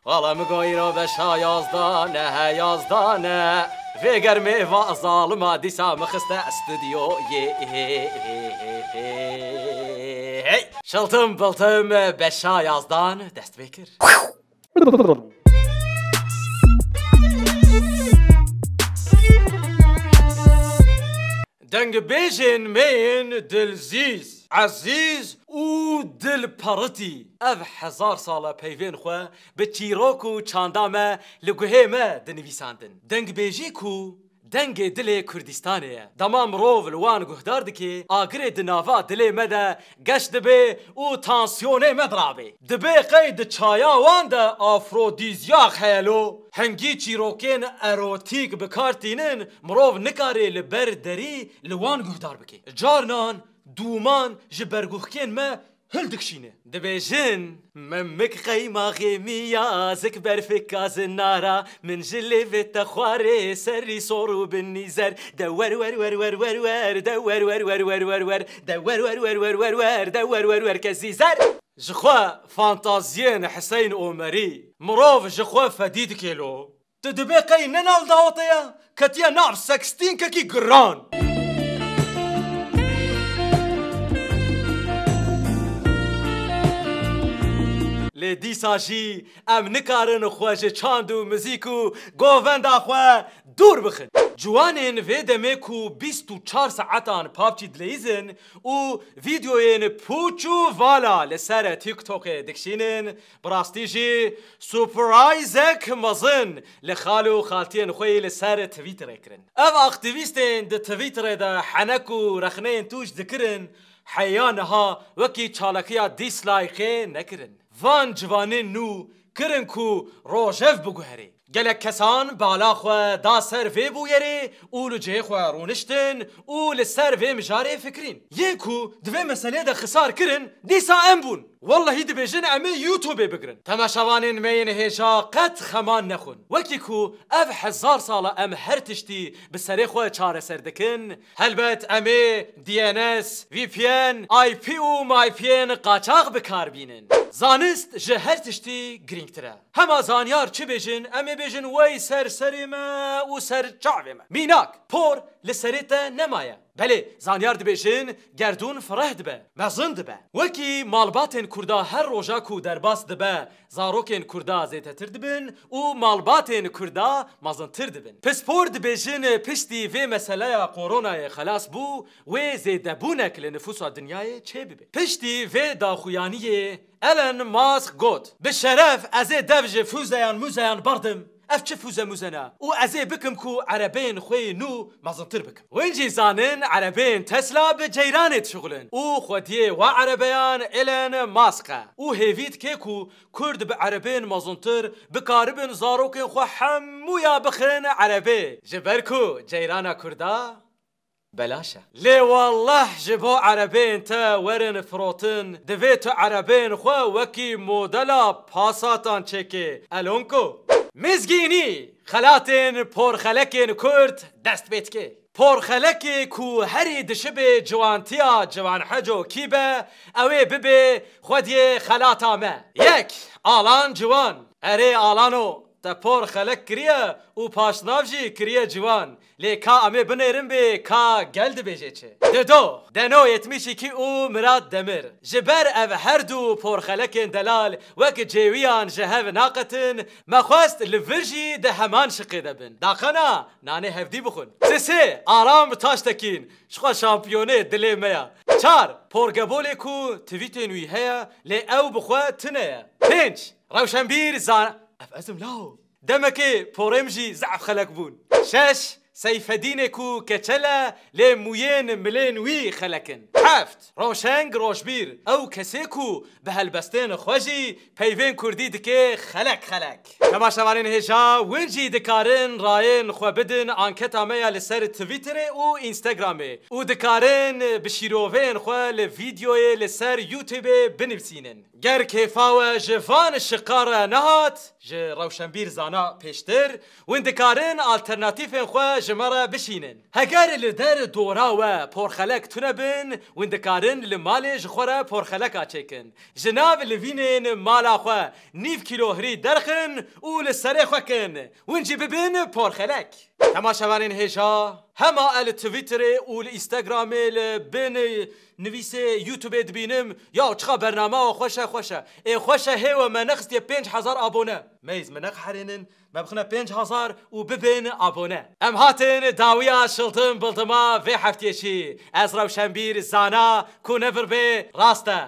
والله مگوی رو بشا یازدانه یازدانه وگر میوه ظالما دیسا مخسته استودیو شلتم بلتم بشا یازدان دست بکر دنگ بیجن مین دلزیز عزیز او دل پرتی اف 1000 ساله پیوین خو به چیروک و چاندامه لگوهمه دنویساندن دنگ بیجی کو دنگ دل کردستانه دمام روف لوان گهدار دکی آگر دناوا دل مده گشت دبه او تانسیونه مدرابه دبه قید چایا وان ده آفرودیزیا خیلو هنگی چیروکین اروتیک بکارتینن مروف نکاره لبر دری لوان گهدار بکی جارنان دومان جبرگوخکین ما هلدکشینه دبیجن ممک قیماغی میازک برفک از نارا من جلی تخواره سری سورو بالنیزر دور ور ور ور ور ور دور ور ور ور ور ور دور ور ور ور ور ور دور ور ور کزیزر جخوا فانتازین حسین عمری مروف جخوا فدید کیلو تدبی قی ننال داوتیا کتیا نار 16 ککی گران لی دیساجی ام نکارن خواج چاند و موزیک و گووند آخوا دور بخن جوانین ویدمه کو 24 ساعتان پابچی دلیزن و ویدیوین پوچو والا لسر تیک توک دکشینن براستی جی سپرایزک مزن لخالو خالتین خوی لسر تویتر اکرن او اکتیویستین ده تویتر ده حنکو رخنین توش دکرن حیانها وکی چالکیا دیسلایخه نکرن وان جوانین نو کرن کو روژف بگوهری گلک کسان بالا خو دا سر وی بویری اولو جه خو رونشتن اول سر وی مجاره فکرین یکو دوی مسئله دا خسار کرن دیسا ام بون والله دی بیجن امی یوتیوب بگرن تماشاوانین مین هجا قد خمان نخون وکی کو اف 1000 ساله ام هر تشتی بسری خو چاره سر دکن هلبت امی دی ان اس وی پی ان آی پی او مای پی ان قاچاق بکار بینن زانست جه هر تشتی گرینگتره هما زانیار چی بیجن امی بیجن وی سر سری ما و سر چاوی ما میناک پور لسریتا نمایه بله زانیار دبیجن گردون فرح دبه مزن دبه وکی مالباتن کردا هر روژا کو درباس دبه زاروکن کردا زیتتر دبن و مالباتن کردا مزن تر دبن پسپور دبیجن پشتی و مسئله قرونای خلاص بو و زیدبونک لنفوس دنیای چه ببه پشتی و داخویانی الان ماسک گوت به شرف از دوج فوزیان موزیان بردم اف چه فوزه موزنه و ازی بکم کو عربین خوی نو مزنتر بکم و اینجی زانن عربین تسلا به جیرانت شغلن او خودیه و عربیان الان ماسکه او هیوید که کو کرد به عربین مزنتر بکاربن زاروکن خو حمویا بخن عربی جبرکو جیرانا کردا بلاشه لي والله جبو عربين تا ورن فروتن دفيتو عربين خو وكي مودلا باساتان چكي الونكو مزگینی خلاتین پرخلکین کرد دست بیت که پرخلکی کو هری دشبه جوانتیا جوان حجو کیبه اوی ببه خودی خلاتامه یک آلان جوان اره آلانو تا پرخلک کریه و پاشناوجی کریه جوان لی کا امه بنیرم به کا گلد بیجه چه دو دنو یتمیشی کی او مراد دمر جبر او هر دو پرخلکن دلال وک جیویان جهو ناقتن مخواست لورجی ده همان شقیده بن داخنا نانه هفدی بخون سه آرام تاش تکین شخوا شامپیونه دلی میا چار پرگبولی کو تویتن وی هیا لی او بخوا تنه پنج روشنبیر زان اف ازم لاو دمكي بورمجي زعف خلق بون شش سيفدين كو كتلا لي موين ملين وي خلقن حفت روشنگ روشبير او كسيكو بهالبستين خوجي بيفين كردي دكي خلق كما شوارين هجا وينجي دكارن راين خو بدن انكتا ميا لسر تويتر او انستغرامي او دكارن بشيروفين خو لفيديوي لسر يوتيوب بنفسينن گر كيفاوه جفان الشقارة نهات ج روشنبير زانا پیشتر وين دكارن الترناتيفين خو جمره بشینن هگر لدر دورا و پرخلک تنبن وندکارن لمال جخوره پرخلک چکن جناب لوینن مالا خو نیف کیلو هری درخن و لسره خوکن ونجی ببین پرخلک تماشاوانین هجا هما ال تویتر و الانستغرام بین نویس یوتیوب دبینم یا چقا برنامه خوشه ای خوشه هیو منخست 5000 ابونه میز منخ حرینن مبخنا 5000 و ببین ابونه ام هاتن داویا شلتم بلتما و هفتیشی از روشنبیر زانا کو نفر به راسته